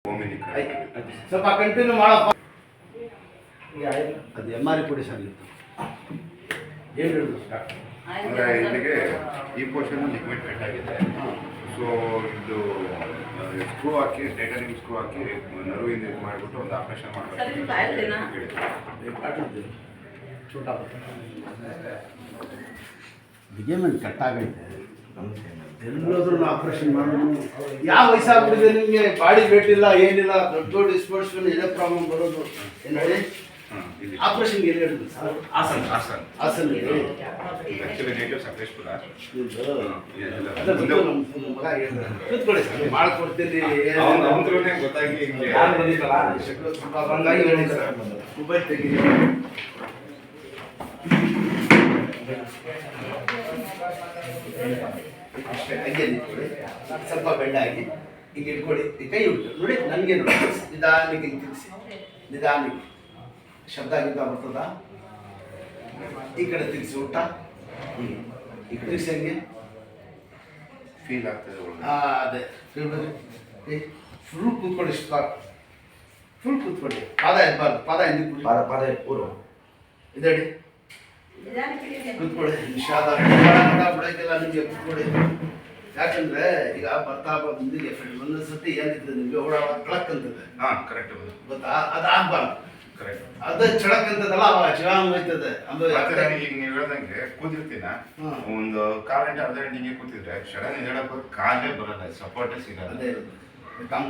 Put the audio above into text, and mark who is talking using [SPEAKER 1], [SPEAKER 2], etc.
[SPEAKER 1] ಸ್ವಲ್ಪ ಕಂಟಿನ್ಯೂ ಮಾಡಪ್ಪ. ಅದು ಎಮ್ ಆರ್ ಕೊಡಿ ಸರ್ ಇತ್ತು ಏನು ಹೇಳುದು ಡಾಕ್ಟರ್
[SPEAKER 2] ಅಂದರೆ ಇಲ್ಲಿಗೆ ಈ ಪೋರ್ಷನ್ ಲಿಕ್ವಿಡ್ ಕಟ್ ಆಗಿದೆ. ಸೊ ಇದು ಸ್ಕ್ರೂ ಹಾಕಿ ಟೈಟನಿಂಗ್ ಸ್ಕ್ರೂ ಹಾಕಿ ನರುವಿಂದ ಇದು ಮಾಡಿಬಿಟ್ಟು ಒಂದು ಆಪರೇಷನ್ ಮಾಡಬೇಕು.
[SPEAKER 1] छोटा ಬಿಗಿಮೆಂಟ್ ಕಟ್ ಆಗೈತೆ ಎಲ್ಲಾದ್ರೂ ಆಪರೇಷನ್ ಮಾಡೋದು. ಯಾವ ವಯಸ್ಸಾಗ್ಬಿಟ್ಟಿದೆ ನಿಮಗೆ? ಬಾಡಿ ವೇಟ್ ಇಲ್ಲ, ಏನಿಲ್ಲ, ದೊಡ್ಡ ಸ್ಪೋರ್ಟ್ಸ್ ಇದೇ ಪ್ರಾಬ್ಲಮ್ ಬರೋದು. ಏನು ಹೇಳಿ ಆಪರೇಷನ್ಗೆ ಏನು ಹೇಳಿದ್ರು sir?
[SPEAKER 2] Hassan
[SPEAKER 1] Hassan
[SPEAKER 2] actually native Sakleshpur.
[SPEAKER 1] ಕೂತ್ಕೊಳ್ಳಿ ಸರ್, ಮಾಡ್ಕೊಡ್ತೀನಿ.
[SPEAKER 2] ಗೊತ್ತಾಗಿ
[SPEAKER 1] ಹಂಗಾಗಿ ಹೇಳಿದ್ದಾರೆ ಮೊಬೈಲ್ ತೆಗೀರಿ. ಅಷ್ಟೇ ಹಂಗೆ ನಿಂತ್ಕೊಳ್ಳಿ, ಸ್ವಲ್ಪ ಬೆಂಡಾಗಿ ಈಗ ಇಟ್ಕೊಳ್ಳಿ. ಕೈ ಉಂಟು ನೋಡಿ, ನನಗೆ ನೋಡಿ, ನಿಧಾನಕ್ಕೆ ತಿರ್ಸಿ, ನಿಧಾನಕ್ಕೆ. ಶಬ್ದ ಗಿಂತ ಬರ್ತದ? ಈ ಕಡೆ ತಿರ್ಸಿ ಊಟ, ಈ ಕಡೆ ತಿರ್ಸಿ ಹಂಗೆ
[SPEAKER 2] ಫೀಲ್ ಆಗ್ತದೆ.
[SPEAKER 1] ಅದೇ ಫುಲ್ ಕೂತ್ಕೊಳ್ಳಿ, ಫುಲ್ ಕೂತ್ಕೊಳ್ಳಿ. ಪಾದ ಎಬ್ಬಾರ್ದು, ಪಾದ ಹಿಂದೆ ಪಾದ ಪೂರ್ವ ಇದಡಿ ಕೂತ್ಕೊಳ್ಳಿ. ನಿಷಾದ ಬಿಡೋಕ್ಕೆಲ್ಲ ನಿಮಗೆ ಕೂತ್ಕೊಳ್ಳಿ. ಯಾಕಂದ್ರೆ ಈಗ ಬರ್ತಾ ಮುಂದಿಗೆ ಎಫೆಕ್ಟ್ ಒಂದೊಂದು ಸತಿ ಏನಿರ್ತದೆ ನಿಮಗೆ ಓಡಾಡ ಕ್ಲಕ್ ಅಂತದೆ.
[SPEAKER 2] ಕರೆಕ್ಟ್
[SPEAKER 1] ಗೊತ್ತಾ? ಅದು ಆಗ್ಬಾರ್ದು.
[SPEAKER 2] ಕರೆಕ್ಟ್.
[SPEAKER 1] ಅದು ಚಳಕ್ ಅಂತದಲ್ಲ, ಅವಾಗ ಚಿವಾಂಗ್ ಹೋಯ್ತದೆ.
[SPEAKER 2] ಈಗ ನೀವು ಹೇಳ್ದಂಗೆ ಕೂತಿರ್ತೀನ, ಒಂದು 1/4 ಗಂಟೆ ಅರ್ಧ ಗಂಟೆ ಹಿಂಗೆ ಕೂತಿದ್ರೆ ಸಡನ್ ಹೇಳಕ್ ಕಾಲೇ ಬರಲ್ಲ, ಸಪೋರ್ಟೇ ಸಿಗಲ್ಲ.
[SPEAKER 1] ಅದೇ ಕಾಮ್